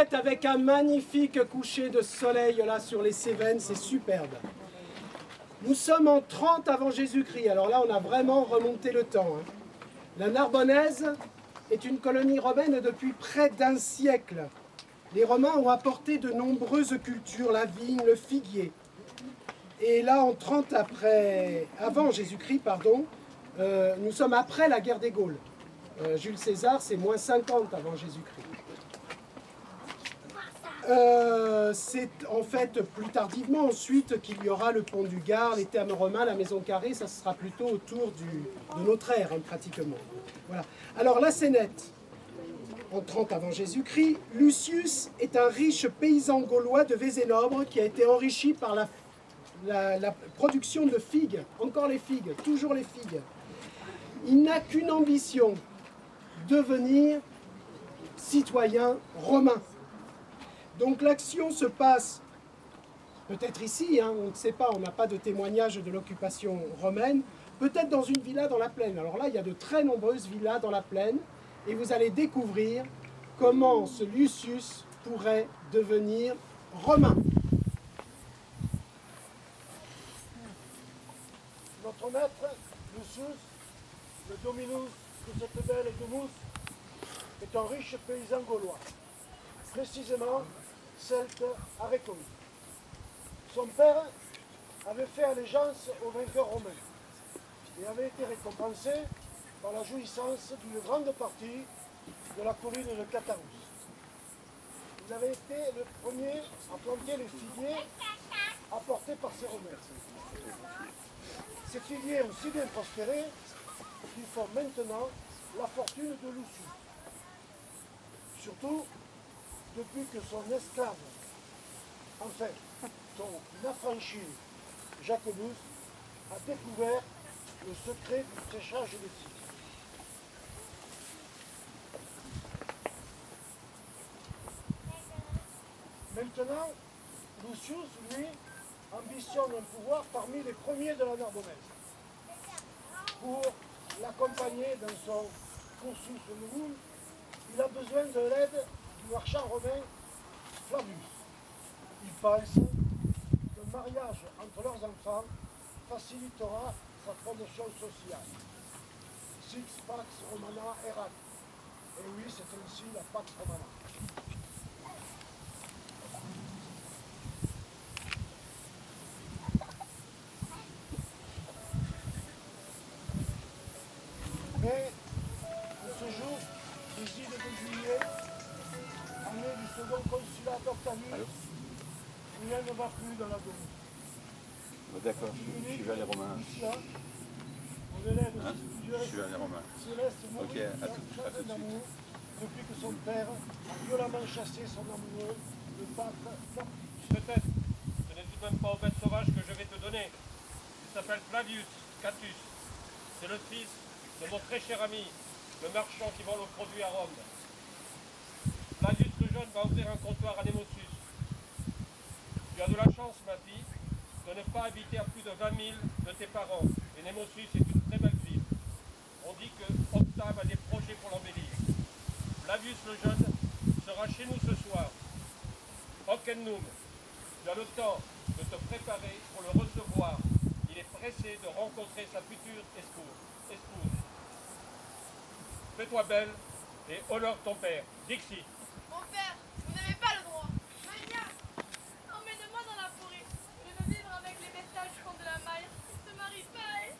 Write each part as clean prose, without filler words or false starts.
fête avec un magnifique coucher de soleil là sur les Cévennes, c'est superbe. Nous sommes en 30 avant Jésus-Christ, alors là on a vraiment remonté le temps. La Narbonnaise est une colonie romaine depuis près d'un siècle. Les Romains ont apporté de nombreuses cultures, la vigne, le figuier. Et là en 30 avant Jésus-Christ, pardon, nous sommes après la guerre des Gaules. Jules César, c'est moins 50 avant Jésus-Christ. C'est en fait plus tardivement ensuite qu'il y aura le pont du Gard, les thermes romains, la maison carrée, ça sera plutôt autour de notre ère, pratiquement. Voilà. Alors la Sénète, en 30 avant Jésus-Christ, Lucius est un riche paysan gaulois de Vézénobre qui a été enrichi par la production de figues, encore les figues, toujours les figues. Il n'a qu'une ambition, devenir citoyen romain. Donc l'action se passe, peut-être ici, on ne sait pas, on n'a pas de témoignage de l'occupation romaine, peut-être dans une villa dans la plaine. Alors là, il y a de très nombreuses villas dans la plaine, et vous allez découvrir comment ce Lucius pourrait devenir romain. Notre maître, Lucius, le dominus de cette belle Domus, est un riche paysan gaulois, précisément celte arécoïde. Son père avait fait allégeance aux vainqueurs romains et avait été récompensé par la jouissance d'une grande partie de la colline de Catarus. Il avait été le premier à planter les figuiers apportés par ces Romains. Ces figuiers ont si bien prospéré qu'ils font maintenant la fortune de Lucius. Surtout depuis que son esclave, enfin son affranchi Jacobus, a découvert le secret du séchage des figues. Maintenant, Lucius, lui, ambitionne un pouvoir parmi les premiers de la Narbonnaise. Pour l'accompagner dans son cursus novum, il a besoin de l'aide du marchand romain Flavius. Il pense qu'un mariage entre leurs enfants facilitera sa promotion sociale. Six Pax Romana Erat. Et oui, c'est ainsi la Pax Romana. Mais, en ce jour, 18 juillet, année du second consulat d'Octavius, rien ne va plus dans la Domus. D'accord, je suis vers les Romains. Mon élève Je suis vers les Romains. Céleste mourit Ok, à tout de suite. depuis que son père a violemment chassé son amoureux, le pape Marcus. Peut-être, ce n'est tout de même pas aux bêtes sauvages que je vais te donner. Il s'appelle Flavius Catus. C'est le fils de mon très cher ami, le marchand qui vend le produit à Rome. Flavius le jeune va ouvrir un comptoir à Némosus. Tu as de la chance, ma fille, de ne pas habiter à plus de 20 000 de tes parents. Et Némosus est une très belle ville. On dit que Octave a des projets pour l'embellir. Flavius le jeune sera chez nous ce soir. Ocennum, tu as le temps de te préparer pour le recevoir. Il est pressé de rencontrer sa future épouse. Fais-toi belle et honore ton père. Dixit. Mon père, vous n'avez pas le droit. Mania, emmène-moi dans la forêt. Je veux vivre avec les vestages qui font de la maille. Ils se marient pas, hein.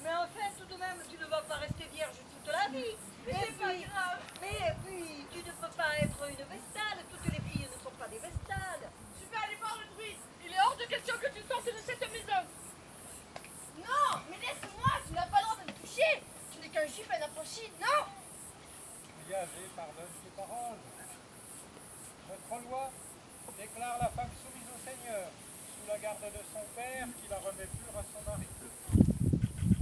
Mais enfin, tout de même, tu ne vas pas rester vierge toute la vie. Mais c'est pas grave. Mais puis, tu ne peux pas être une vestale. Toutes les filles ne sont pas des vestales. Je vais aller voir le druide. Il est hors de question que tu sortes de cette maison. Non, mais laisse-moi. Tu n'as pas le droit de me toucher. Tu n'es qu'un juif inaffranchi. Non. Yahvé pardonne tes paroles. Notre loi déclare la femme soumise au Seigneur, sous la garde de son père, qui la remet pure à son mari.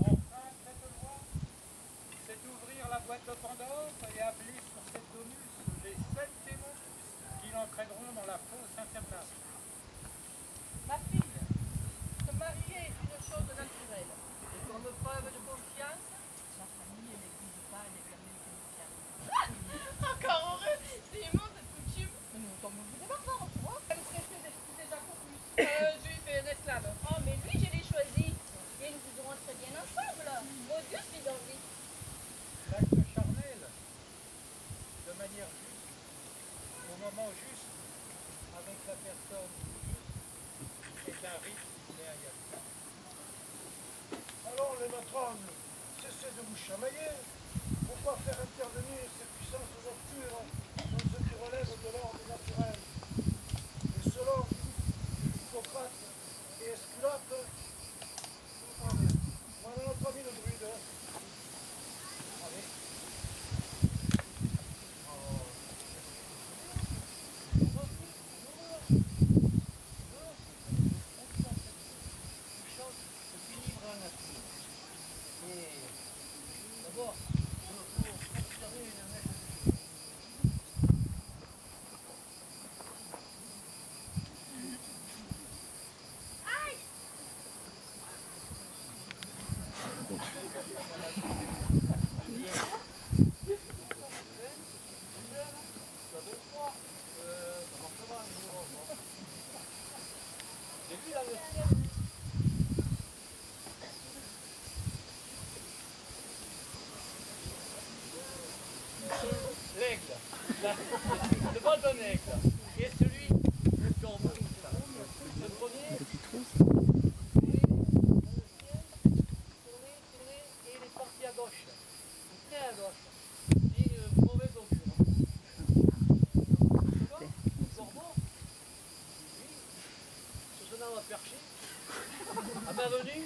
Enfin, cette loi, c'est ouvrir la boîte de Pandore et appeler sur cette Domus les 7 démons qui l'entraîneront dans la fosse infernale. Ma fille, se marier est une chose naturelle. Et comme preuve de confiance, sa famille n'exige pas l'éternel chrétien. Encore heureux. C'est immense cette coutume. Nous ne sommes personne est un rite né à Yalta. Alors les matrones, cessez de vous chamailler. Pourquoi faire intervenir ces puissances obscures dans ce qui relève de l'ordre naturel? Et selon Hippocrate et Esculape, voilà notre ami le druide. Allez. L'aigle, le vol d'un aigle, et celui du corbeau. Le premier, tourner, et il est parti à gauche, très à gauche. Signe mauvais augure. Le corbeau, lui, sur son arbre perché, à main venue,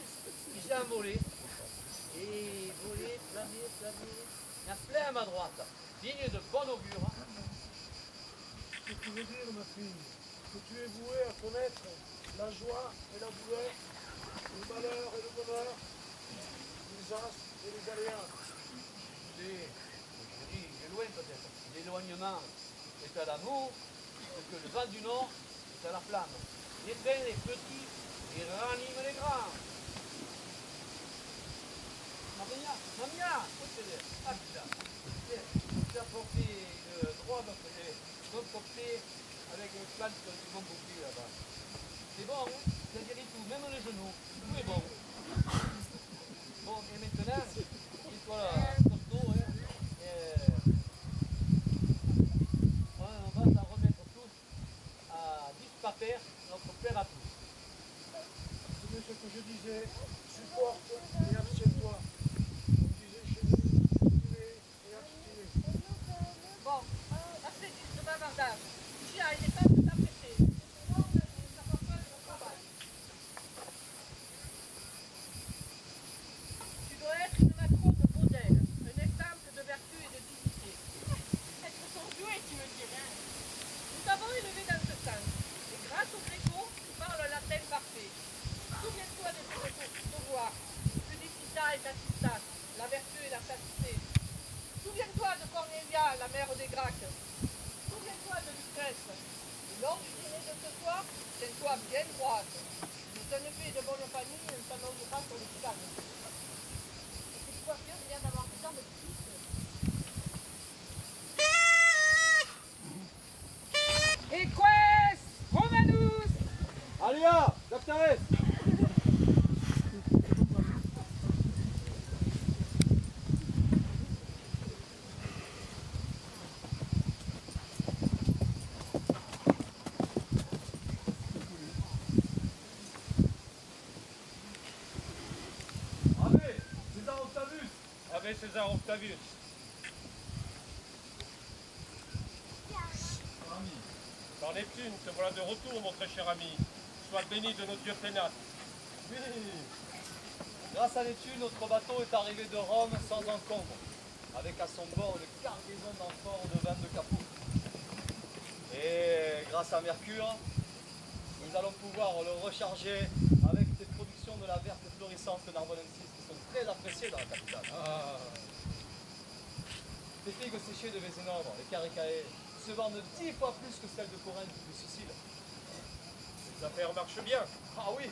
il s'est envolé. Et volé, plané, il y a plein à ma droite. Digne de bon augure. Ce qui veut dire, ma fille, que tu es vouée à connaître la joie et la douleur, le malheur et le bonheur, les astres et les aléas. Je dis, j'ai loin peut-être. L'éloignement est à l'amour, ce que le vent du nord est à la flamme. Il étreint les petits et ranime les grands. Mamia, écoutez, ah putain, j'ai apporté le droit d'un cocktail avec une plante du bon bouquet là-bas. C'est bon, hein? Ça guérit tout, même les genoux, tout est bon. Bon, et maintenant, il faut là, costaud, hein? On va s'en remettre tous à 10 par terre, notre père à tous. C'est ce que je disais, supporte et abstiens-toi. Comme disait chez nous, cultiver et abstiner. Bon, assez de bavardage. Tiens, il est temps de t'apprêter. Sinon, ça va pas de travail. Tu dois être une matrone modèle, un exemple de vertu et de dignité. Être son jouet, tu me dirais. Nous t'avons élevé dans ce sens. Et grâce au Gréco, tu parles latin parfait. Souviens-toi de tes devoirs. Pudicita et tacitas, la vertu et la satiété. Souviens-toi de Cornelia, la mère des Gracques. Souviens-toi de Lucrèce. Et lors du dîner de ce soir, tiens-toi bien droite. C'est un effet de bonne famille, on ne s'annonce pas sur les calmes. Et cette coiffure vient d'avoir des temps de plus. Eques Romanus! Alia, Doctores! Ave César Octavius. Dans Neptune, te voilà de retour, mon très cher ami. Sois béni de nos dieux ténacres. Oui! Grâce à Neptune, notre bateau est arrivé de Rome sans encombre, avec à son bord une cargaison d'amphores de vin de Capoue. Et grâce à Mercure, nous allons pouvoir le recharger avec des productions de la verte florissante narbonensis qui sont très appréciées dans la capitale. Les figues séchées de Vézénobres, les caricaées, se vendent 10 fois plus que celles de Corinthe ou de Sicile. Les affaires marchent bien. Ah oui,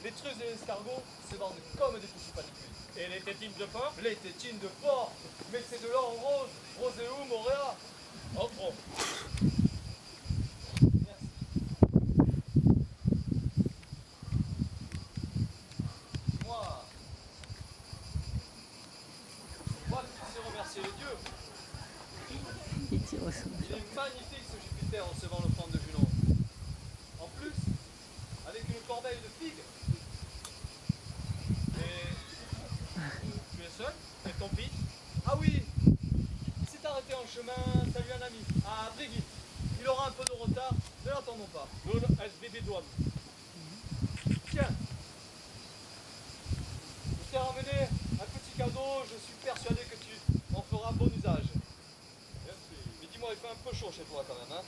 les trusses et les escargots se vendent comme des petits panicules. Et les tétines de porc? Les tétines de porc, mais c'est de l'or rose, roséum, auréa. Entrons. Merci. Moi qui sais remercier les dieux. Il est magnifique ce Jupiter recevant l'offrande de Junon. plus, avec une corbeille de figues. Et tu es seul? Et ton fils? Ah oui, il s'est arrêté en chemin, salut un ami, à Brigitte. Il aura un peu de retard, ne l'attendons pas. Nun SBB douane. Tiens, je t'ai ramené un petit cadeau, je suis persuadé que tu en feras bon usage. Merci. Mais dis-moi, il fait un peu chaud chez toi quand même, hein?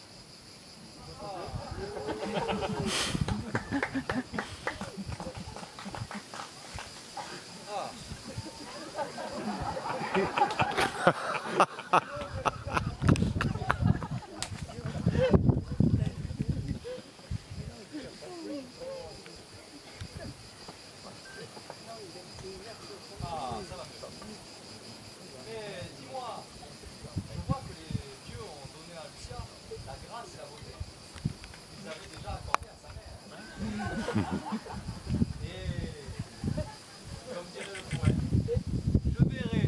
Ah. Ah, ça va mieux. Mais dis-moi, je vois que les dieux ont donné à Lucia la grâce et la beauté. Ils avaient déjà accordé à sa mère. Et, comme dirait le poète, je verrai,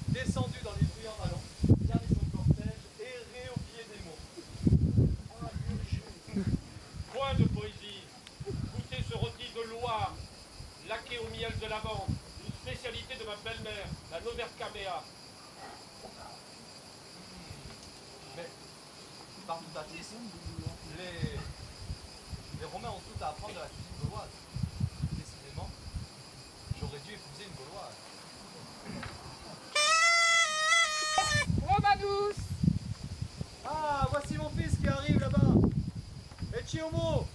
descendu dans les bruyants ballons, garder son cortège, errer au pied des mots. Point de poésie. Goûtez ce rôti de Loire, laqué au miel de lavande, une spécialité de ma belle-mère, la Novercamea. Mais, par tout à fait, les Romains ont tout à apprendre de la cuisine gauloise. Décidément, j'aurais dû épouser une gauloise. Romanus. Ah, voici mon fils qui arrive là-bas. Et Chiomo.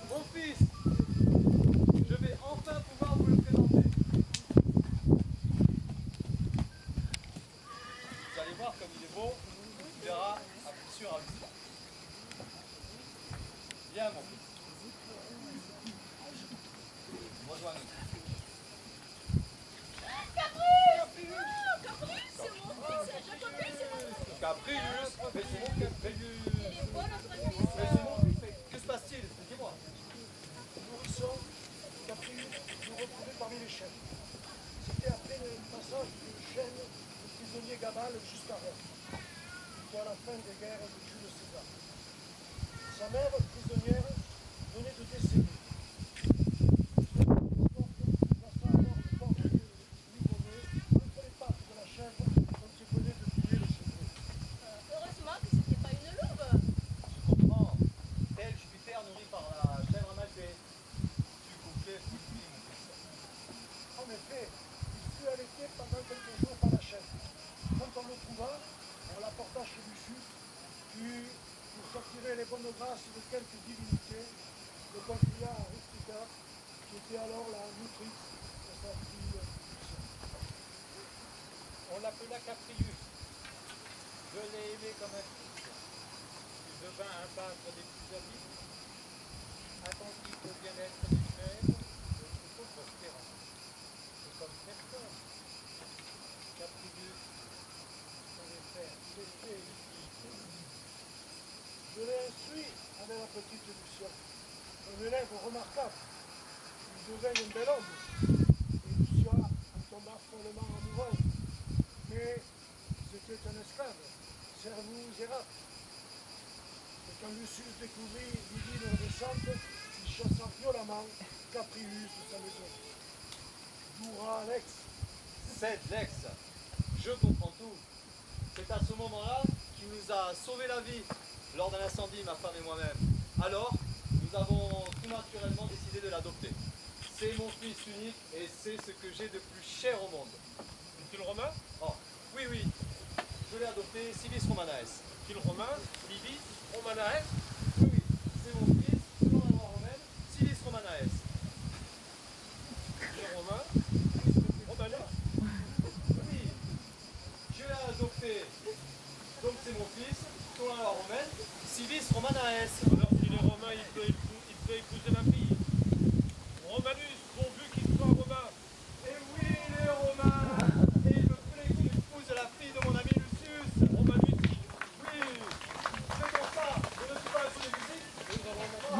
Mon fils, je vais enfin pouvoir vous le présenter. Vous allez voir comme il est beau, il verra à coup sûr à lui. Viens mon fils. Rejoins-nous. Caprice! Non, Caprice, c'est mon fils! Jacobi, c'est mon fils! Caprius, mais c'est mon Caprius. Il est bon notre fils! Mais c'est mon fils. Que se passe-t-il? Dis-moi. Nourrisson, Caprius, nous retrouvés parmi les chênes. C'était après le passage du chêne du prisonnier Gabal jusqu'à Rome. C'était à la fin des guerres de Jules César. Sa mère, prisonnière, venait de décéder. Heureusement que c'était pas une louve! Tu comprends? Tel Jupiter nourri par la chèvre amalpée. Tu couplais tout le film. En effet, il fut allaité pendant quelques jours par la chèvre. Quand on le trouva, on l'apporta chez Lucius, puis, pour s'attirer les bonnes grâces de quelques divinités, le confia à Rustica, qui était alors la nutrice de sa fille Lucia. On l'appela Caprius. Je l'ai aimé comme un fils. Il devint un peintre des plus habiles, attentif au bien-être lui-même et plutôt prospérant. Et comme personne, Caprius savait faire sécher une fille. Je l'ai instruit avec la petite Lucia, un élève remarquable. Il devint un bel homme, et Lucia en tomba follement amoureuse. Mais c'était un esclave, Servus erat. Et quand Lucius découvrit l'idée redescente, il chassa violemment Caprius de sa maison. Dura Alex. C'est Lex. Je comprends tout. C'est à ce moment-là qu'il nous a sauvé la vie lors d'un incendie, ma femme et moi-même. Alors, nous avons tout naturellement décidé de l'adopter. C'est mon fils unique et c'est ce que j'ai de plus cher au monde. Est-il romain? Oh, oui, oui. Je l'ai adopté, Civis Romanaes. Est-il romain? Livis? Romanaes? Oui, oui. C'est mon fils, selon la loi romaine, Civis Romanaes. Est-il romain? Romanais? Oui. Je l'ai adopté. Donc c'est mon fils, selon la loi romaine, Civis Romanaes. Alors s'il est romain, il peut épouser ma fille. Romanus, pourvu qu'il soit romain. Et oui, il est romain. Et il me plaît qu'il épouse la fille de mon ami Lucius. Romanus, Oui. C'est pour ça. Je ne suis pas un sous de musique. Oh.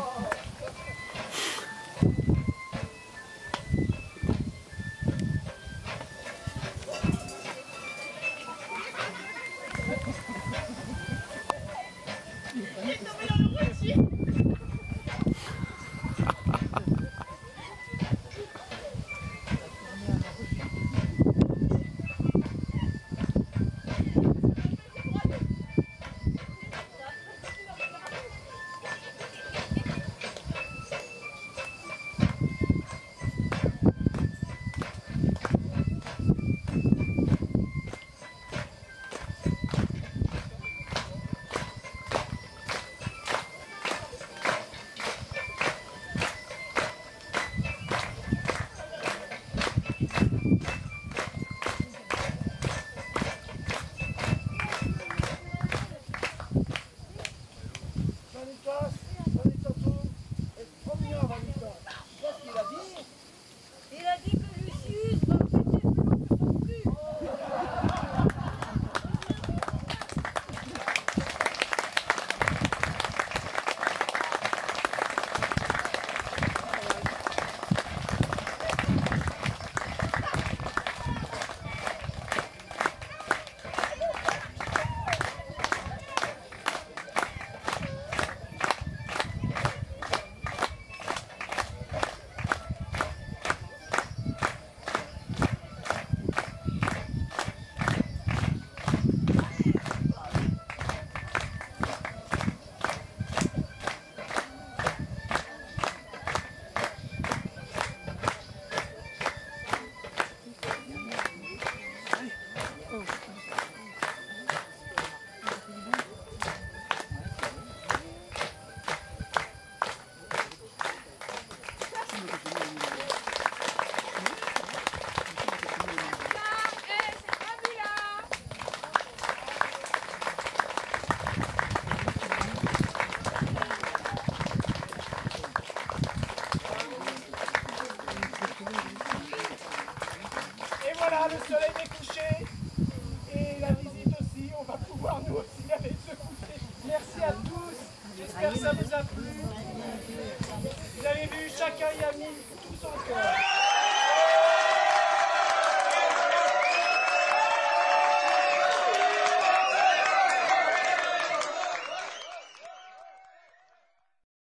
le soleil est couché et la visite aussi. On va pouvoir nous aussi aller se coucher. Merci à tous. J'espère que ça vous a plu. Vous avez vu, chacun y a mis tout son cœur.